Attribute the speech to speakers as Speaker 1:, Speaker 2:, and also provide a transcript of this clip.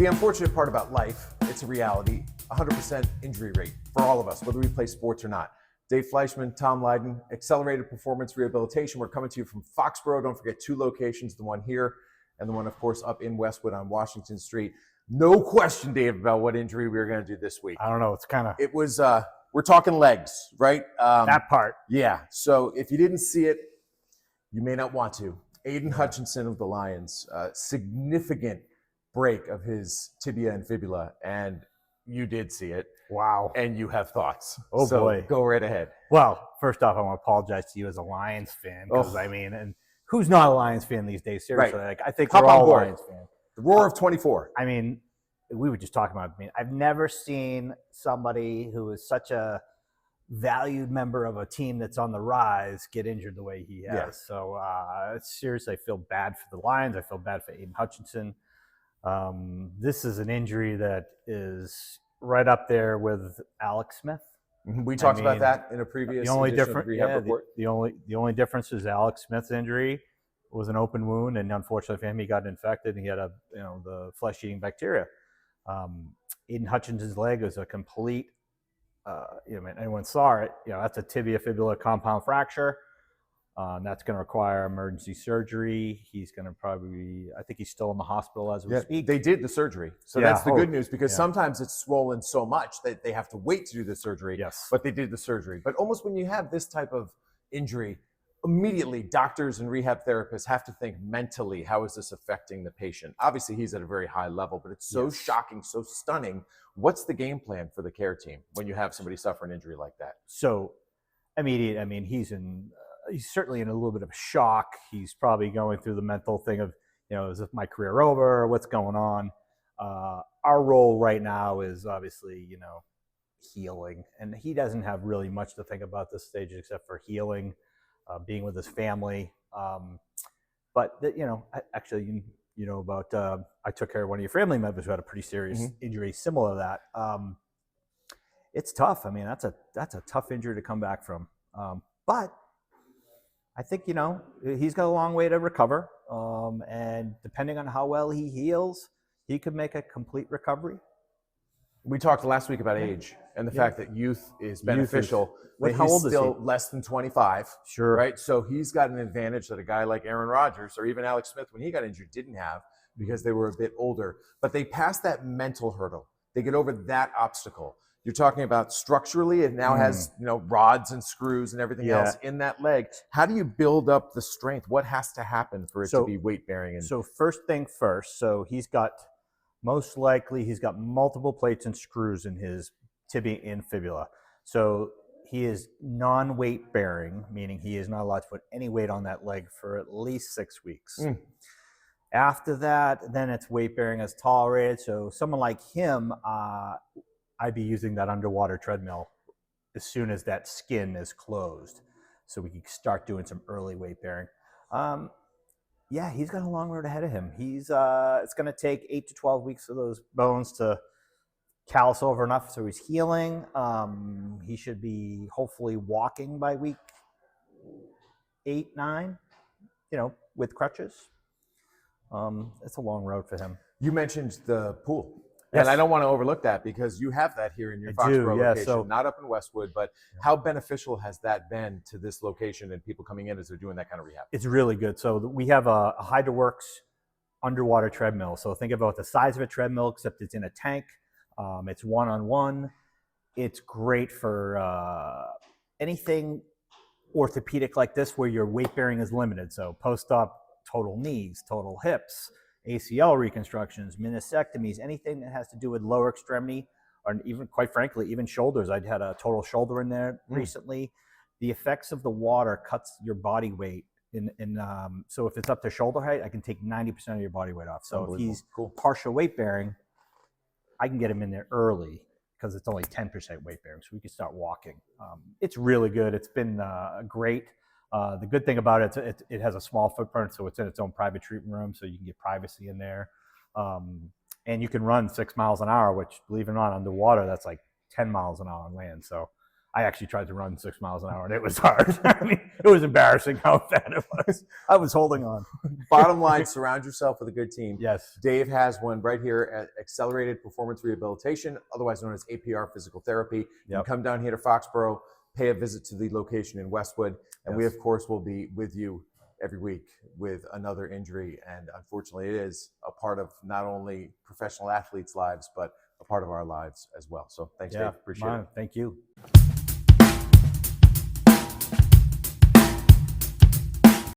Speaker 1: The unfortunate part about life, it's a reality, 100% injury rate for all of us, whether we play sports or not. Dave Fleischman, Tom Leyden, Accelerated Performance Rehabilitation. We're coming to you from Foxborough. Don't forget 2 locations, the one here and the one, of course, up in Westwood on Washington Street. No question, Dave, about what injury we were going to do this week.
Speaker 2: I don't know. It's kind of...
Speaker 1: It was, we're talking legs, right?
Speaker 2: That part.
Speaker 1: Yeah. So if you didn't see it, you may not want to. Aiden Hutchinson of the Lions, significant break of his tibia and fibula, and you did see it.
Speaker 2: Wow.
Speaker 1: And you have thoughts.
Speaker 2: Oh,
Speaker 1: so
Speaker 2: boy.
Speaker 1: Go right ahead.
Speaker 2: Well, first off, I want to apologize to you as a Lions fan, because I mean, and who's not a Lions fan these days? Seriously,
Speaker 1: Right.
Speaker 2: like, I think
Speaker 1: Hop
Speaker 2: we're all
Speaker 1: on board.
Speaker 2: Lions fans.
Speaker 1: The roar of 24.
Speaker 2: I mean, we were just talking about, I mean, I've never seen somebody who is such a valued member of a team that's on the rise get injured the way he has.
Speaker 1: Yeah.
Speaker 2: So seriously, I feel bad for the Lions. I feel bad for Aiden Hutchinson. This is an injury that is right up there with Alex Smith.
Speaker 1: We talked about that in a previous edition of Rehab Report.
Speaker 2: The only difference is Alex Smith's injury was an open wound, and unfortunately for him, he got infected and he had the flesh-eating bacteria. Aiden Hutchinson's leg was a complete, anyone saw it, that's a tibia fibula compound fracture. That's going to require emergency surgery. He's going to I think he's still in the hospital as we speak.
Speaker 1: They did the surgery. So that's the good news, because sometimes it's swollen so much that they have to wait to do the surgery.
Speaker 2: Yes.
Speaker 1: But they did the surgery. But almost when you have this type of injury, immediately doctors and rehab therapists have to think mentally, how is this affecting the patient? Obviously, he's at a very high level, but it's so shocking, so stunning. What's the game plan for the care team when you have somebody suffer an injury like that?
Speaker 2: So immediate, I mean, he's certainly in a little bit of shock. He's probably going through the mental thing of, is my career over? What's going on? Our role right now is obviously, healing. And he doesn't have really much to think about this stage except for healing, being with his family. But, actually, about I took care of one of your family members who had a pretty serious injury similar to that. It's tough. I mean, that's a tough injury to come back from. But I think, he's got a long way to recover. And depending on how well he heals, he could make a complete recovery.
Speaker 1: We talked last week about age and the fact that youth is beneficial. But
Speaker 2: how old
Speaker 1: he's
Speaker 2: is
Speaker 1: still
Speaker 2: he?
Speaker 1: less than 25.
Speaker 2: Sure.
Speaker 1: Right? So he's got an advantage that a guy like Aaron Rodgers or even Alex Smith, when he got injured, didn't have, because they were a bit older. But they passed that mental hurdle. They get over that obstacle. You're talking about structurally, it now has rods and screws and everything else in that leg. How do you build up the strength? What has to happen for it to be weight bearing?
Speaker 2: So first thing first, he's got multiple plates and screws in his tibia and fibula. So he is non-weight bearing, meaning he is not allowed to put any weight on that leg for at least 6 weeks. After that, then it's weight bearing as tolerated. So someone like him, I'd be using that underwater treadmill as soon as that skin is closed, so we can start doing some early weight bearing. He's got a long road ahead of him. It's going to take 8 to 12 weeks for those bones to callus over enough so he's healing. He should be hopefully walking by week 8, 9, with crutches. It's a long road for him.
Speaker 1: You mentioned the pool.
Speaker 2: Yes.
Speaker 1: And I don't want to overlook that, because you have that here in your Foxborough location, not up in Westwood. But how beneficial has that been to this location and people coming in as they're doing that kind of rehab?
Speaker 2: It's really good. So we have a HydroWorks underwater treadmill. So think about the size of a treadmill, except it's in a tank. It's one-on-one. It's great for anything orthopedic like this where your weight bearing is limited. So post-op total knees, total hips, ACL reconstructions, meniscectomies, anything that has to do with lower extremity, or even, quite frankly, even shoulders. I'd had a total shoulder in there recently. The effects of the water cuts your body weight. So if it's up to shoulder height, I can take 90% of your body weight off. So if he's partial weight bearing, I can get him in there early because it's only 10% weight bearing. So we can start walking. It's really good. It's been great. The good thing about it, it has a small footprint, so it's in its own private treatment room, so you can get privacy in there. And you can run 6 miles an hour, which, believe it or not, underwater, that's like 10 miles an hour on land. So I actually tried to run 6 miles an hour, and it was hard. I mean, it was embarrassing how bad it was. I was holding on.
Speaker 1: Bottom line, surround yourself with a good team.
Speaker 2: Yes.
Speaker 1: Dave has one right here at Accelerated Performance Rehabilitation, otherwise known as APR Physical Therapy. You can come down here to Foxborough, pay a visit to the location in Westwood, and we, of course, will be with you every week with another injury. And unfortunately, it is a part of not only professional athletes' lives, but a part of our lives as well. So thanks, Dave. Appreciate it.
Speaker 2: Thank you.